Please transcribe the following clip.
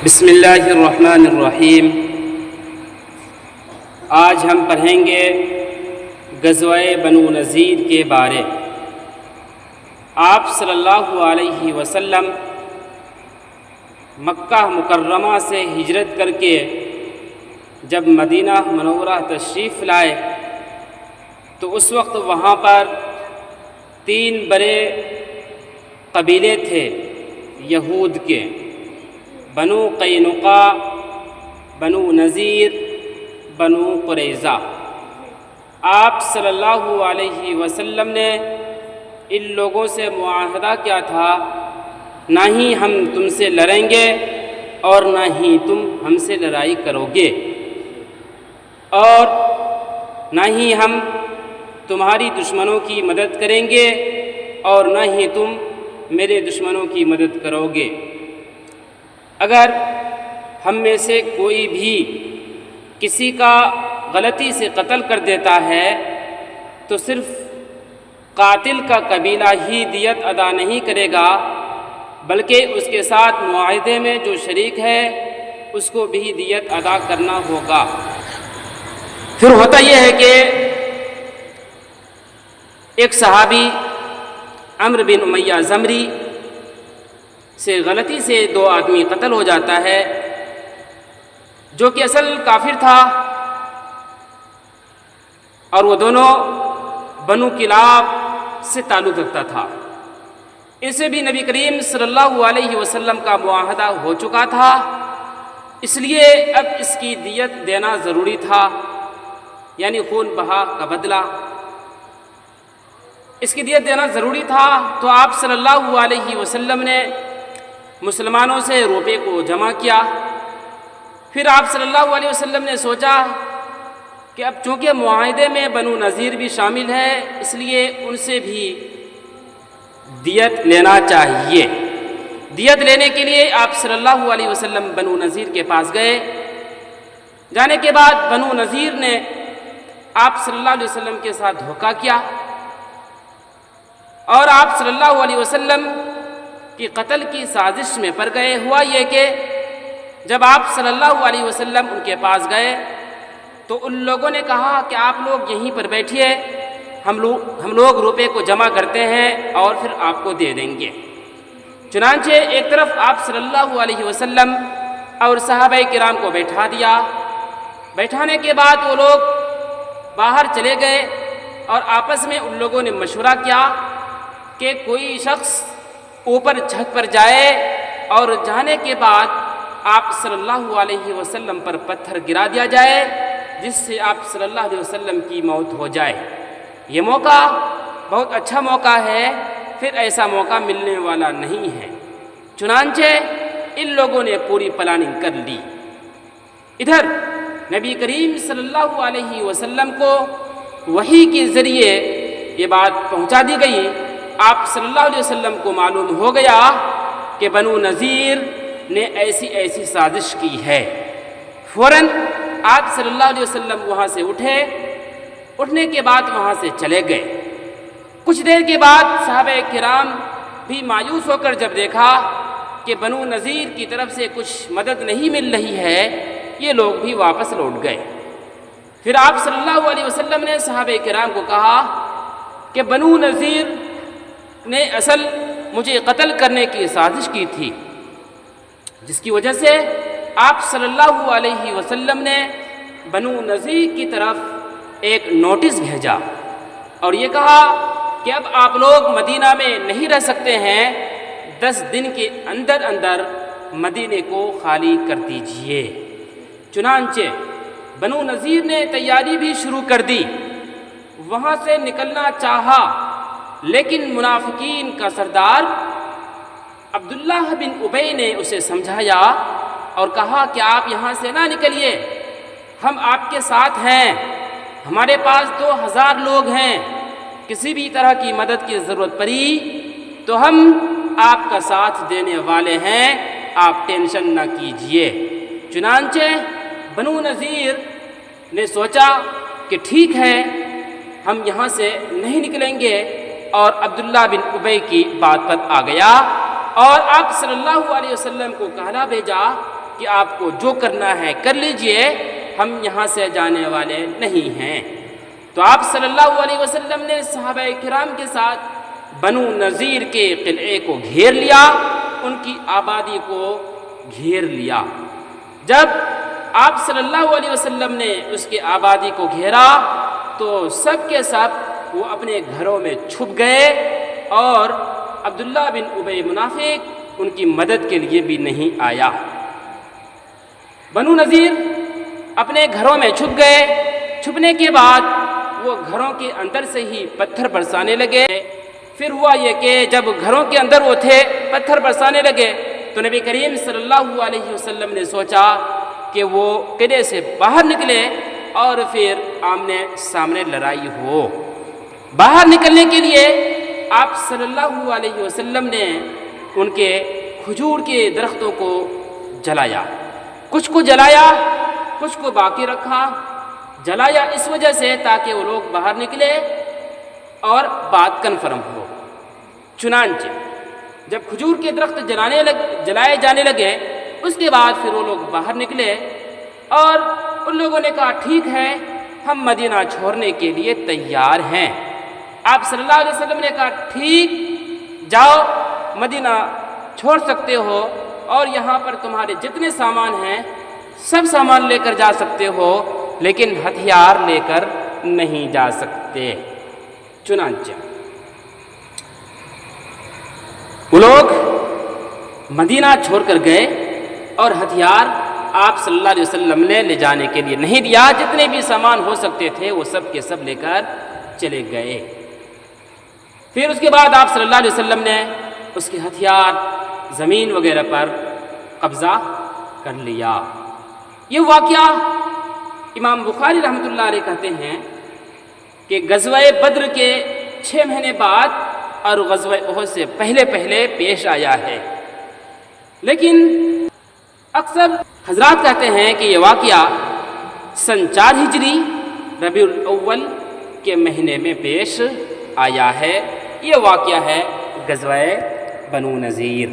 بسم اللہ الرحمن الرحیم۔ آج ہم پڑھیں گے غزوہ بنو نذیر کے بارے۔ آپ صلی اللہ علیہ وسلم مکہ مکرمہ سے ہجرت کر کے جب مدینہ منورہ تشریف لائے تو اس وقت وہاں پر 3 بڑے قبیلے تھے یہود کے، بنو قینقاع، بنو نذیر، بنو قریظہ۔ آپ صلی اللہ علیہ وسلم نے ان لوگوں سے معاہدہ کیا تھا، نہ ہی ہم تم سے لڑیں گے اور نہ ہی تم ہم سے لڑائی کرو گے، اور نہ ہی ہم تمہاری دشمنوں کی مدد کریں گے اور نہ ہی تم میرے دشمنوں کی مدد کرو گے۔ اگر ہم میں سے کوئی بھی کسی کا غلطی سے قتل کر دیتا ہے تو صرف قاتل کا قبیلہ ہی دیت ادا نہیں کرے گا، بلکہ اس کے ساتھ معاہدے میں جو شریک ہے اس کو بھی دیت ادا کرنا ہوگا۔ پھر ہوتا یہ ہے کہ ایک صحابی عمرو بن امیہ زمری سے غلطی سے 2 آدمی قتل ہو جاتا ہے، جو کہ اصل کافر تھا، اور وہ دونوں بنو کلاب سے تعلق رکھتا تھا۔ ان سے بھی نبی کریم صلی اللہ علیہ وسلم کا معاہدہ ہو چکا تھا، اس لیے اب اس کی دیت دینا ضروری تھا، یعنی خون بہا کا بدلہ، اس کی دیت دینا ضروری تھا۔ تو آپ صلی اللہ علیہ وسلم نے مسلمانوں سے روپے کو جمع کیا۔ پھر آپ صلی اللہ علیہ وسلم نے سوچا کہ اب چونکہ معاہدے میں بنو نذیر بھی شامل ہے، اس لیے ان سے بھی دیت لینا چاہیے۔ دیت لینے کے لیے آپ صلی اللہ علیہ وسلم بنو نذیر کے پاس گئے۔ جانے کے بعد بنو نذیر نے آپ صلی اللہ علیہ وسلم کے ساتھ دھوکہ کیا، اور آپ صلی اللہ علیہ وسلم کی قتل کی سازش میں پڑ گئے۔ ہوا یہ کہ جب آپ صلی اللہ علیہ وسلم ان کے پاس گئے تو ان لوگوں نے کہا کہ آپ لوگ یہیں پر بیٹھیے، ہم لوگ روپے کو جمع کرتے ہیں اور پھر آپ کو دے دیں گے۔ چنانچہ ایک طرف آپ صلی اللہ علیہ وسلم اور صحابہ کرام کو بیٹھا دیا۔ بیٹھانے کے بعد وہ لوگ باہر چلے گئے اور آپس میں ان لوگوں نے مشورہ کیا کہ کوئی شخص اوپر چھت پر جائے اور جانے کے بعد آپ صلی اللہ علیہ وسلم پر پتھر گرا دیا جائے، جس سے آپ صلی اللہ علیہ وسلم کی موت ہو جائے۔ یہ موقع بہت اچھا موقع ہے، پھر ایسا موقع ملنے والا نہیں ہے۔ چنانچہ ان لوگوں نے پوری پلاننگ کر لی۔ ادھر نبی کریم صلی اللہ علیہ وسلم کو وحی کے ذریعے یہ بات پہنچا دی گئی۔ آپ صلی اللہ علیہ وسلم کو معلوم ہو گیا کہ بنو نذیر نے ایسی سازش کی ہے۔ فوراً آپ صلی اللہ علیہ وسلم وہاں سے اٹھنے کے بعد وہاں سے چلے گئے۔ کچھ دیر کے بعد صحابہ کرام بھی مایوس ہو کر جب دیکھا کہ بنو نذیر کی طرف سے کچھ مدد نہیں مل رہی ہے، یہ لوگ بھی واپس لوٹ گئے۔ پھر آپ صلی اللہ علیہ وسلم نے صحابہ کرام کو کہا کہ بنو نذیر نے اصل مجھے قتل کرنے کی سازش کی تھی، جس کی وجہ سے آپ صلی اللہ علیہ وسلم نے بنو نذیر کی طرف ایک نوٹس بھیجا اور یہ کہا کہ اب آپ لوگ مدینہ میں نہیں رہ سکتے ہیں، 10 دن کے اندر اندر مدینے کو خالی کر دیجئے۔ چنانچہ بنو نذیر نے تیاری بھی شروع کر دی، وہاں سے نکلنا چاہا، لیکن منافقین کا سردار عبداللہ بن ابی نے اسے سمجھایا اور کہا کہ آپ یہاں سے نہ نکلیے، ہم آپ کے ساتھ ہیں، ہمارے پاس 2000 لوگ ہیں، کسی بھی طرح کی مدد کی ضرورت پڑی تو ہم آپ کا ساتھ دینے والے ہیں، آپ ٹینشن نہ کیجئے۔ چنانچہ بنو نذیر نے سوچا کہ ٹھیک ہے، ہم یہاں سے نہیں نکلیں گے، اور عبداللہ بن ابی کی بات پر آ گیا اور آپ صلی اللہ علیہ وسلم کو کہلا بھیجا کہ آپ کو جو کرنا ہے کر لیجئے، ہم یہاں سے جانے والے نہیں ہیں۔ تو آپ صلی اللہ علیہ وسلم نے صحابہ کرام کے ساتھ بنو نذیر کے قلعے کو گھیر لیا، ان کی آبادی کو گھیر لیا۔ جب آپ صلی اللہ علیہ وسلم نے اس کی آبادی کو گھیرا تو سب کے سب وہ اپنے گھروں میں چھپ گئے، اور عبداللہ بن ابی منافق ان کی مدد کے لیے بھی نہیں آیا۔ بنو نذیر اپنے گھروں میں چھپ گئے، چھپنے کے بعد وہ گھروں کے اندر سے ہی پتھر برسانے لگے۔ پھر ہوا یہ کہ جب گھروں کے اندر وہ تھے پتھر برسانے لگے تو نبی کریم صلی اللہ علیہ وسلم نے سوچا کہ وہ قلعے سے باہر نکلے اور پھر آمنے سامنے لڑائی ہو۔ باہر نکلنے کے لیے آپ صلی اللہ علیہ وسلم نے ان کے کھجور کے درختوں کو جلایا، کچھ کو جلایا کچھ کو باقی رکھا۔ جلایا اس وجہ سے تاکہ وہ لوگ باہر نکلے اور بات کنفرم ہو۔ چنانچہ جب کھجور کے درخت جلائے جانے لگے اس کے بعد پھر وہ لوگ باہر نکلے اور ان لوگوں نے کہا ٹھیک ہے ہم مدینہ چھوڑنے کے لیے تیار ہیں۔ آپ صلی اللہ علیہ وسلم نے کہا ٹھیک، جاؤ مدینہ چھوڑ سکتے ہو، اور یہاں پر تمہارے جتنے سامان ہیں سب سامان لے کر جا سکتے ہو، لیکن ہتھیار لے کر نہیں جا سکتے۔ چنانچہ وہ لوگ مدینہ چھوڑ کر گئے اور ہتھیار آپ صلی اللہ علیہ وسلم نے لے جانے کے لیے نہیں دیا، جتنے بھی سامان ہو سکتے تھے وہ سب کے سب لے کر چلے گئے۔ پھر اس کے بعد آپ صلی اللہ علیہ وسلم نے اس کے ہتھیار زمین وغیرہ پر قبضہ کر لیا۔ یہ واقعہ امام بخاری رحمۃ اللہ علیہ کہتے ہیں کہ غزوہ بدر کے 6 مہینے بعد اور غزوہ احد سے پہلے پیش آیا ہے، لیکن اکثر حضرات کہتے ہیں کہ یہ واقعہ سن 4 ہجری ربیع الاول کے مہینے میں پیش آیا ہے۔ یہ واقعہ ہے غزوہ بنو نذیر۔